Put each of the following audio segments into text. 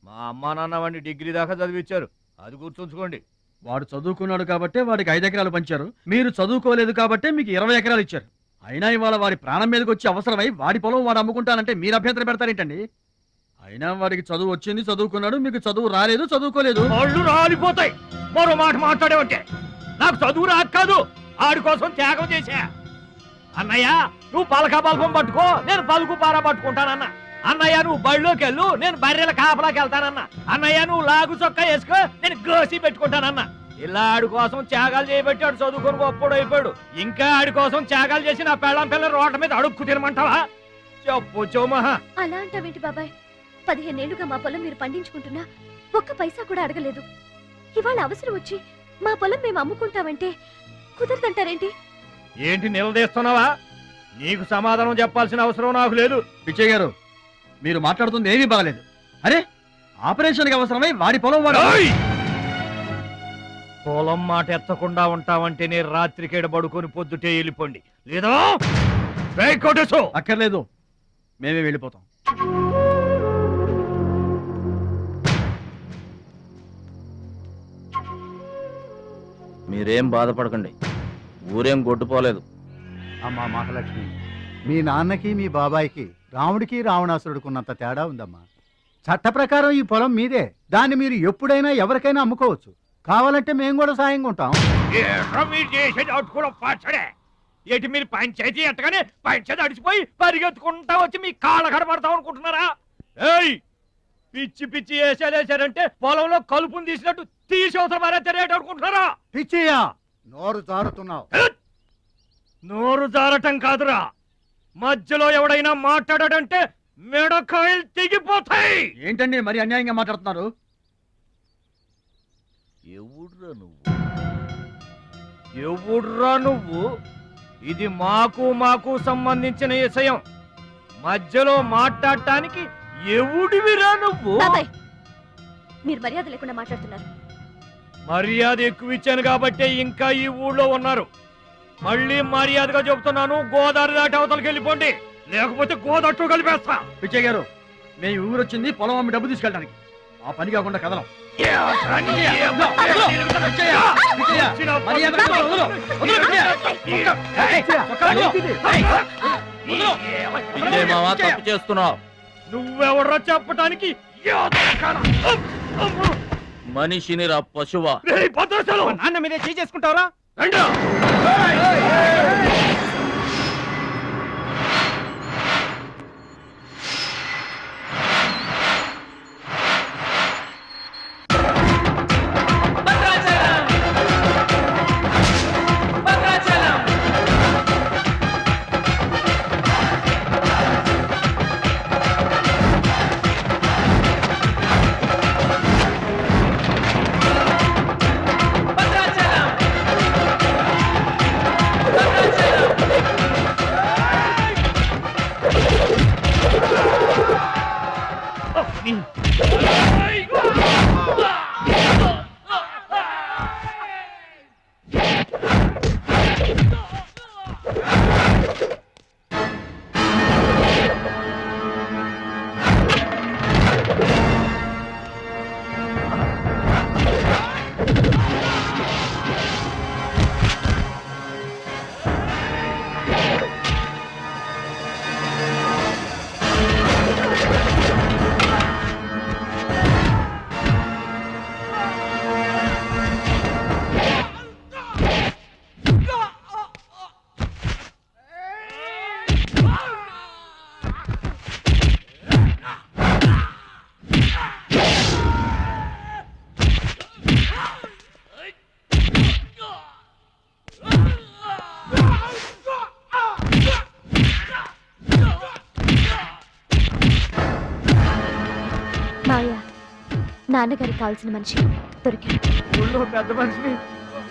మా అమ్మా నాన్న వాడిని డిగ్రీ దాకా చదివించారు, అది గుర్తుంచుకోండి. వాడు చదువుకున్నాడు కాబట్టే వాడికి 5 ఎకరాలు పంచారు, మీరు చదువుకోలేదు కాబట్టే మీకు 20 ఎకరాలు ఇచ్చారు. అయినా ఇవాళ వాడి ప్రాణం మీదకి వచ్చి అవసరమై వాడి పొలం వాడు అమ్ముకుంటానంటే మీరు అభ్యంతరం పెడతారేంటండి? అయినా వాడికి చదువు వచ్చింది, చదువుకున్నాడు, మీకు చదువు రాలేదు, చదువుకోలేదు. వాళ్ళు రాలిపోతాయి మరో మాట మాట్లాడేవంటే. నాకు చదువు రాక కాదు, ఆడి కోసం త్యాగం చేశా. అన్నయ్య నువ్వు పలక బల్పం పట్టుకో, నేను పలుకు పార పట్టుకుంటానన్న. అన్నయ్య నువ్వు బళ్ళోకి వెళ్ళు, నేను బర్రెల కాపలాకి వెళ్తానన్న. అన్నయ్య నువ్వు లాగు చొక్కా వేసుకో, నేను గోసి పెట్టుకుంటానన్న. ఇలా ఆడి కోసం త్యాగాలు చేయబట్టి ఆడు చదువుకొని గొప్పడు అయిపోయాడు. ఇంకా ఆడి కోసం త్యాగాలు చేసి నా పెళ్ళం పిల్ల రోడ్ల మీద అడుక్కు తినమంటావా? చెప్పు చోమహా. అలా అంటావేంటి బాబాయ్? 15 ఏళ్లుగా మా పొలం మీరు పండించుకుంటున్నా ఒక్క పైసా కూడా అడగలేదు. ఇవాళ అవసరం వచ్చి మా పొలం మేము అమ్ముకుంటామంటే కుదరదంటారేంటి? ఏంటి నిలదీస్తున్నావా? నీకు సమాధానం చెప్పాల్సిన అవసరం నాకు లేదు. పిచ్చయ్య గారు, మీరు మాట్లాడుతుంది ఏమీ బాగలేదు. అరే, ఆపరేషన్కి అవసరమై వాడి పొలం వాడు. పొలం మాట ఎత్తకుండా ఉంటావంటేనే రాత్రికేడ పడుకొని పొద్దుటే వెళ్ళిపోండి, లేదా అక్కర్లేదు, మేమే వెళ్ళిపోతాం. మీరేం బాధపడకండి, ఊరేం కొట్టుకోలేదు. అమ్మా మహాలక్ష్మి, మీ నాన్నకి మీ బాబాయికి రాముడికి రావణాసురుడుకున్నంత తేడా ఉందమ్మా. చట్ట ప్రకారం ఈ పొలం మీదే, దాన్ని మీరు ఎప్పుడైనా ఎవరికైనా అమ్ముకోవచ్చు. కావాలంటే మేము కూడా సాయంగా ఉంటాం. ఏంటి మీరు పంచాయతీ ఎట్టగానే పంచాయతీ అడిచిపోయి పరిగెత్తుకుంటా వచ్చి మీ కాళ్ళ కడబడతాం అనుకుంటున్నారా? ఏయ్, పిచ్చి పిచ్చి వేసారంటే పొలంలో కలుపుని తీసినట్టు తీసి అవసరం మారేట అనుకుంటున్నారా? పిచ్చియా, నోరు జారుతున్నావు. నోరు జారటం కాదురా, మధ్యలో ఎవడైనా మాట్లాడాడంటే మెడకాయలు తెగిపోతాయి. ఏంటండి మరి అన్యాయంగా మాట్లాడుతున్నారు? ఎవడ్రా నువ్వు? ఇది మాకు సంబంధించిన విషయం. మధ్యలో మాట్లాడటానికి ఎవడివిరా నువ్వు? బాబాయ్, మీరు మర్యాద లేకుండా మాట్లాడుతున్నారు. మర్యాద ఎక్కువ ఇచ్చాను కాబట్టే ఇంకా ఈ ఊళ్ళో ఉన్నారు. మళ్ళీ మర్యాదగా చెబుతున్నాను, గోదావరి దాటి అవతలకి వెళ్ళిపోండి, లేకపోతే గోదట్టు కలిపేస్తా. పిచ్చయ్య గారు, మేము ఊరొచ్చింది పొలం అమ్మి డబ్బు తీసుకెళ్ళడానికి, ఆ పని కాకుండా కదలం. తప్పు చేస్తున్నావు. నువ్వెవర్రా చెప్పటానికి? మనిషిని రా పశువా. నాన్న మీదే చేసుకుంటావరా? నాన్నగారికి కావాల్సిన మనిషి దొరికాడు. ఊళ్ళో పెద్ద మనిషిని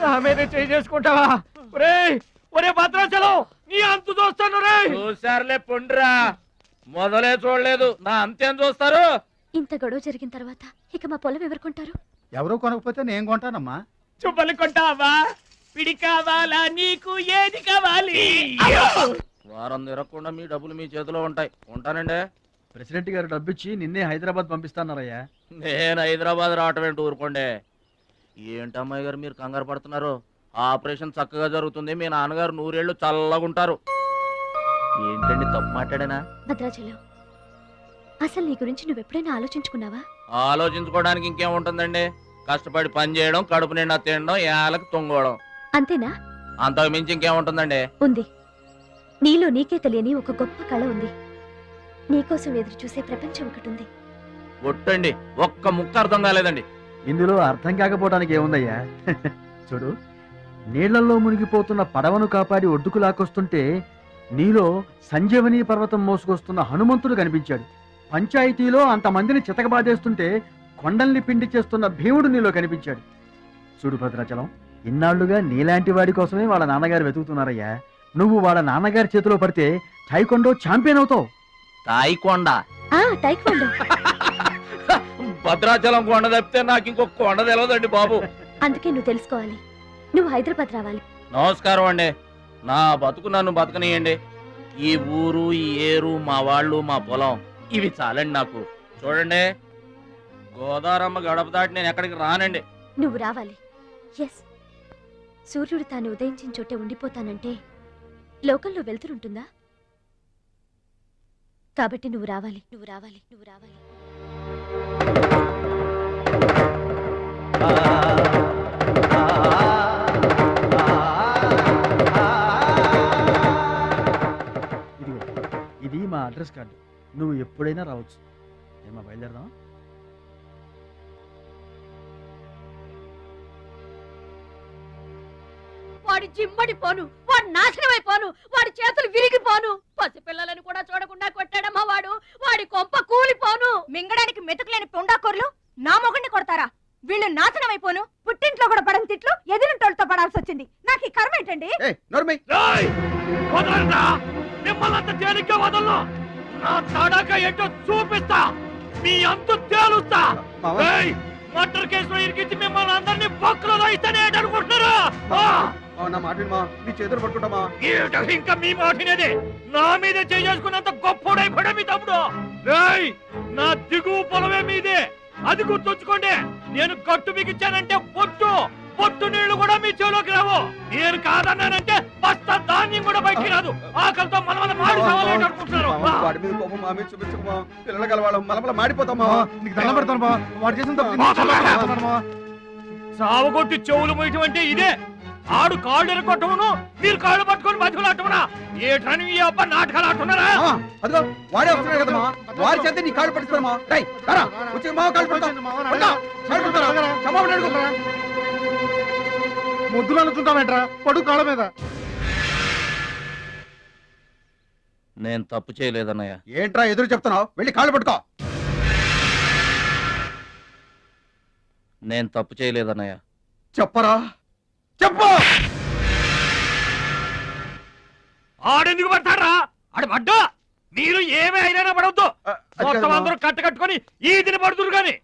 నా మీదే చేసుకుంటావా? ఒరే భద్రాచలం, నీ అంతు చూస్తాను. చూసారులే పొండ్రా, మొదలే చూడలేదు, నా అంతేం చూస్తారు? ఇంత గొడవ జరిగిన తర్వాత ఇక మా పొలం ఎవరు కొంటారు? ఎవరో కొనకపోతే నేను కొంటానమ్మా. చుప్పలు కొంటావా? పిడి కావాలా? నీకు ఏది కావాలి? వారం తిరగకుండా మీ డబ్బులు మీ చేతిలో ఉంటాయి. ఉంటానండి. ప్రెసిడెంట్ గారు డబ్బిచ్చి నిన్నే హైదరాబాద్ పంపిస్తాన్నారయ్యా. నేను హైదరాబాద్ రావటం ఏంటి ఊరుకోండి. ఏంటమ్మాయి గారు మీరు కంగారు పడుతున్నారు? ఆపరేషన్ చక్కగా జరుగుతుంది, మీ నాన్నగారు 100 ఏళ్ళు చల్లగుంటారు. ఏంటండి తప్పు మాట్లాడానా? భద్రాచలం, అసలు నీ గురించి నువ్వెప్పుడైనా ఆలోచించుకున్నావా? ఆలోచించుకోవడానికి ఇంకేముంటుందండి, కష్టపడి పని చేయడం, కడుపు నిండా తినడం, ఏళ్ళకి తొంగోవడం, అంతేనా? అంతకు మించి ఇంకేముంటుందండి? ఉంది. నీలో నీకే తెలియని ఒక గొప్ప కళ ఉంది. నీకోసం ఎదురు చూసే ప్రపంచం ఒకటి ఉంది. ఒట్టండి, ఒక్క ముక్క అర్థం కాలేదండి. ఇందులో అర్థం కాకపోవడానికి ఏముందయ్యా? చూడు, నీళ్లలో మునిగిపోతున్న పడవను కాపాడి ఒడ్డుకు లాక్కొస్తుంటే నీలో సంజీవని పర్వతం మోసుకొస్తున్న హనుమంతుడు కనిపించాడు. పంచాయతీలో అంతమందిని చితకబాదేస్తుంటే కొండల్ని పిండి చేస్తున్న భీముడు నీలో కనిపించాడు. చూడు భద్రాచలం, ఇన్నాళ్లుగా నీలాంటి వాడి కోసమే వాళ్ళ నాన్నగారు వెతుకుతున్నారయ్యా. నువ్వు వాళ్ళ నాన్నగారి చేతిలో పడితే టైకొండో ఛాంపియన్ అవుతావు. తాయికొండ టైక్వాండో. భద్రాచలం కొండ తప్పితే నాకు ఇంకొక కొండ తెలియదండి బాబు. అందుకే నువ్వు తెలుసుకోవాలి. నువ్వు హైదరాబాద్ రావాలి. నమస్కారం అండి, నా బతుకు నన్ను బతకనియండి. ఈ ఊరు, ఈ ఏరు, మా వాళ్ళు, మా పొలం, ఇవి చాలండి నాకు. చూడండి, గోదారమ్మ గడప దాటి నేను ఎక్కడికి రానండి. నువ్వు రావాలి. ఎస్, సూర్యుడు తాను ఉదయించిన చోటే ఉండిపోతానంటే లోకంలో వెళ్తురుంటుందా? కాబట్టి నువ్వు రావాలి, నువ్వు రావాలి, నువ్వు రావాలి. ఇది మా అడ్రస్ కార్డు. నువ్వు ఎప్పుడైనా రావచ్చు. ఏమా బయలుదేరదాం? వాడి జిమ్మడిపోను, వాడు నాశనమైపోను, వాడి చేతులు విరిగిపోను, పసిపిల్లలను కూడా చూడకుండా కొట్టాడమ్మా వాడు. వాడి కొంప కూలిపోను. మింగడానికి మెతుకులేని పొండాకొర్లు నా మొగుడిని కొడతారా? వీళ్ళు నాశనమైపోను. పుట్టింట్లో కూడా పడని తిట్లు ఎదిరింటోళ్ళతో పడాల్సి వచ్చింది. నాకు ఈ కర్మ ఏంటండి? మిమ్మల్ని తేలిగ్గా వదలను. నా తడాక ఏంటో చూపిస్తా, మీ అంతు తేలుస్తా. మర్డర్ కేసులో ఇరికించి మిమ్మల్ని అందరినీ బొక్కలో ఇస్తానే అనుకుంటున్నారా? ఇంకా మీ మాటినేది. నా మీద చేసుకున్నంత గొప్పోడైపోయా మీ తమ్ముడు. నా దిగువ పొలమే మీదే, అది గుర్తుంచుకోండి. నేను కట్టు బిగించానంటే పొట్టు నీళ్లు కూడా మీ చెవులోకి రావు. నేను కాదన్నానంటే బస్తా ధాన్యం కూడా బయటికి రాదు. ఆకలితో మనమల మాడి సవాలేట అనుకుంటున్నారు. సావగొట్టి చెవులు మొయ్యటం అంటే ఇదే. ఆడు కాళ్ళు ఎరగొట్టమును, మీరు కాళ్ళు పట్టుకొని బతుకులాటమునా? ఏటని ఈ అబ్బ నాటకాలు ఆడుతున్నారా? అదిగో వాడే వస్తున్నాడు కదమ్మా, వాడి చేత నీ కాళ్ళు పట్టిస్తామా? ముద్దులు అనుకుంటామేట్రా, పడు కాళ్ళ మీద. నేను తప్పు చేయలేదన్నయ్య. ఏంట్రా ఎదురు చెప్తున్నావు? వెళ్ళి కాళ్ళు పట్టుకో. నేను తప్పు చేయలేదన్నయ్య. చెప్పరా, చెప్పు. ఆడెందుకు పడతారా? ఆడు పడ్డా మీరు ఏమీ అయినా పడవద్దు. మొత్తం అందరూ కట్టుకొని ఈదిని పడుతురు గాని.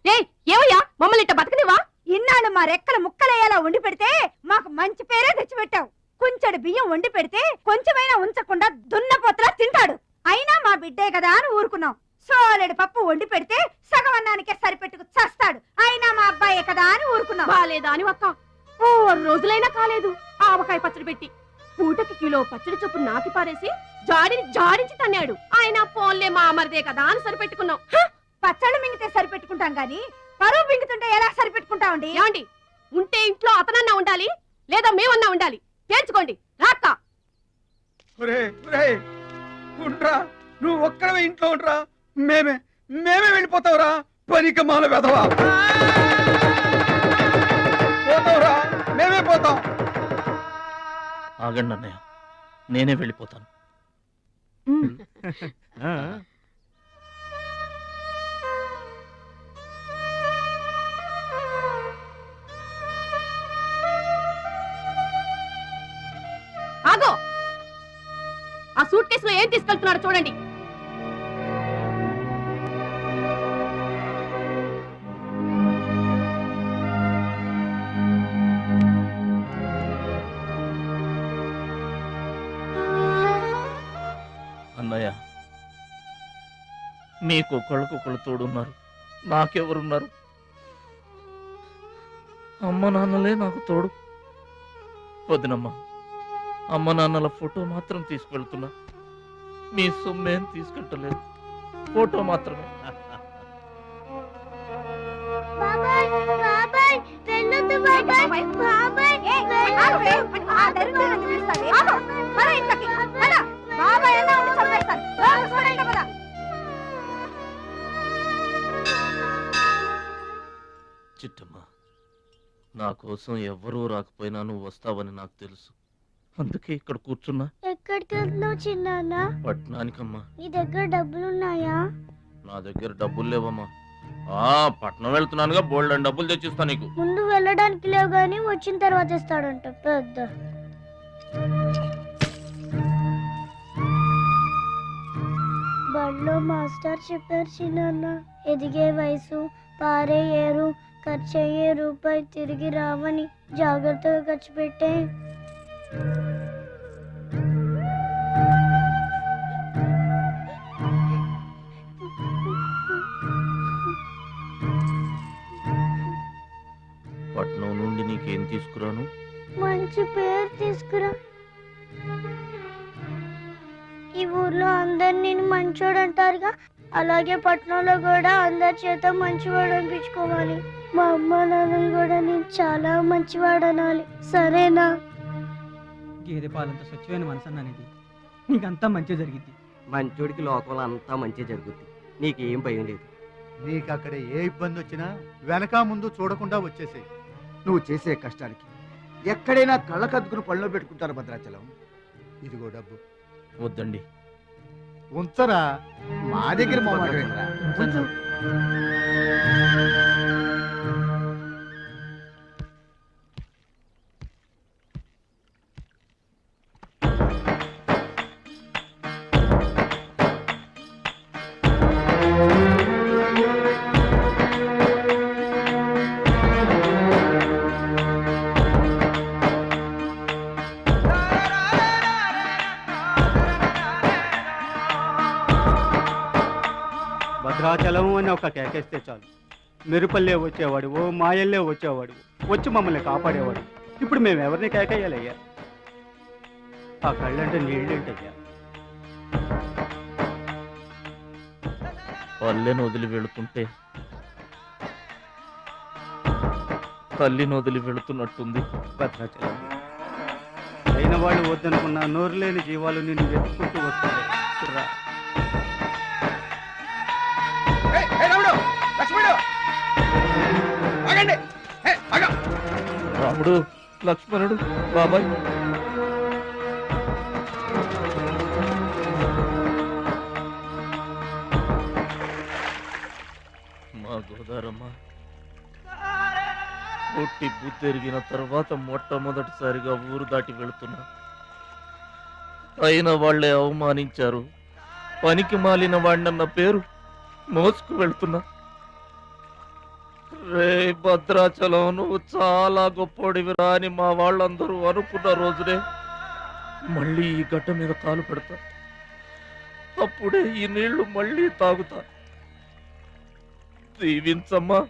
ఏమయ్యా మమ్మల్ని ఇట్ట బతకనివా? ఇన్నాళ్ళు మా రెక్కల ముక్కలయ్యేలా వండి పెడితే మాకు మంచి పేరే తెచ్చిపెట్టావు. కొంచెడు బియ్యం వండి పెడితే కొంచెమైనా ఉంచకుండా దున్నపోతలా తింటాడు. అయినా మా బిడ్డే కదా అని ఊరుకున్నాం. సోలెడు పప్పు వండి పెడితే సగం అన్నానికే సరిపెట్టుకు చస్తాడు. అయినా మా అబ్బాయే కదా అని ఊరుకున్నాం. బాలేదా అని ఒక్క 4 రోజులైనా కాలేదు ఆవకాయ పచ్చడి పెట్టి పూటకి కిలో పచ్చడి చొప్పు నాకి పారేసి జాడించి తన్నాడు. ఆయన పోన్లే మా అమరిదే కదా అని సరిపెట్టుకున్నాం. పచ్చళ్ళు మింగితే సరిపెట్టుకుంటాం గాని పరువు మింగుతుంటే ఎలా సరిపెట్టుకుంటామండి? ఏమండి, ఉంటే ఇంట్లో అతనన్నా ఉండాలి, లేదా మేమన్నా ఉండాలి. తేల్చుకోండి. రాక్క నువ్వు ఒక్కడవే ఇంట్లో ఉండరా, మేమే వెళ్ళిపోతావురా. పనికి మాల వెధవా, పోతావురా, మేమే పోతాం. ఆగండి అన్నయ్య, నేనే వెళ్ళిపోతాను. ఆగో, ఆ సూట్ కేసులో ఏం తీసుకెళ్తున్నారో చూడండి. అన్నయ్య, మీకు ఒకళ్ళకొకళ్ళు తోడున్నారు, నాకెవరున్నారు? అమ్మ నాన్నలే నాకు తోడు. వదినమ్మా, అమ్మ నాన్నల ఫోటో మాత్రం తీసుకెళ్తున్నా. మీ సొమ్మేం తీసుకెళ్ళలేదు, ఫోటో మాత్రమే. బాబాయ్ బాబాయ్ వెళ్ళొద్దు బాబాయ్ బాబాయ్ చిట్టమ్మ, నా కోసం ఎవ్వరూ రాకపోయినా నువ్వు వస్తావని నాకు తెలుసు. అందుకే ఇక్కడ కూర్చున్నా. ఎక్కడికి వెళ్తున్నావు చిన్నాన్న? పట్నానికమ్మా. నీ దగ్గర డబ్బులున్నాయా? నా దగ్గర డబ్బులు లేవమ్మా. పట్నం వెళ్తున్నానుగా, బోల్డ్ అని డబ్బులు తెచ్చిస్తా నీకు. ముందు వెళ్ళడానికి లేవు గానీ వచ్చిన తర్వాత ఇస్తాడంట పెద్ద. బడిలో మాస్టర్ చెప్పారు చిన్నాన్న, ఎదిగే వయసు, పారే ఏరు, ఖర్చయ్యే రూపాయి తిరిగి రావని. జాగ్రత్తగా ఖర్చు పెట్టే. పట్నం నుండి నీకేం తీసుకురాను? మంచి పేరు తీసుకురా. ఈ ఊర్లో అందరు నేను మంచోడు అంటారుగా, అలాగే పట్నంలో కూడా అందరి చేత మంచివాడు అనిపించుకోవాలి. మా అమ్మ నాన్నలు కూడా నేను చాలా మంచివాడు అనాలి. సరేనా? గేదె పాలంత స్వచ్ఛమైన మనసు అన్నది నీకంతా మంచి జరిగింది. మంచోడికి లోకంలో అంతా మంచి జరుగుద్ది, నీకేం భయం లేదు. నీకు అక్కడ ఏ ఇబ్బంది వచ్చినా వెనక ముందు చూడకుండా వచ్చేసే. నువ్వు చేసే కష్టానికి ఎక్కడైనా కళ్ళకద్దుకుని పళ్ళలో పెట్టుకుంటారు భద్రాచలం. ఇదిగో డబ్బు వద్దండి. ఉంచరా. మా దగ్గర మొహమాటమేంట్రా? ఉంచు. భద్రాచలం అని ఒక కేకేస్తే చాలు, మెరుపల్లే వచ్చేవాడు, ఓ మాయల్లే వచ్చేవాడు, వచ్చి మమ్మల్ని కాపాడేవాడు. ఇప్పుడు మేము ఎవరిని కేకేయాలయ్యా? ఆ కళ్ళంటే నీళ్ళేంటయ్యా? పల్లెను వదిలి వెళుతుంటే తల్లిని వదిలి వెళుతున్నట్టుంది. భద్రాచలం అయిన వాళ్ళు వద్దనుకున్న నోరు లేని జీవాలు నిన్ను వెతుక్కుంటూ వస్తాయి. రా. రాముడు, లక్ష్మణుడు, బాబాయ్. మా గోదారమ్మ పుట్టి బుద్ధెరిగిన తర్వాత మొట్టమొదటిసారిగా ఊరు దాటి వెళుతున్నా. అయిన వాళ్లే అవమానించారు. పనికి మాలిన వాడినన్న పేరు మోసుకు వెళ్తున్నా. రే భద్రాచలం, నువ్వు చాలా గొప్పోడివిరా అని మా వాళ్ళందరూ అనుకున్న రోజునే మళ్ళీ ఈ గడ్డ మీద కాలు పెడతా. అప్పుడే ఈ నీళ్లు మళ్ళీ తాగుతా. దీవించమ్మా.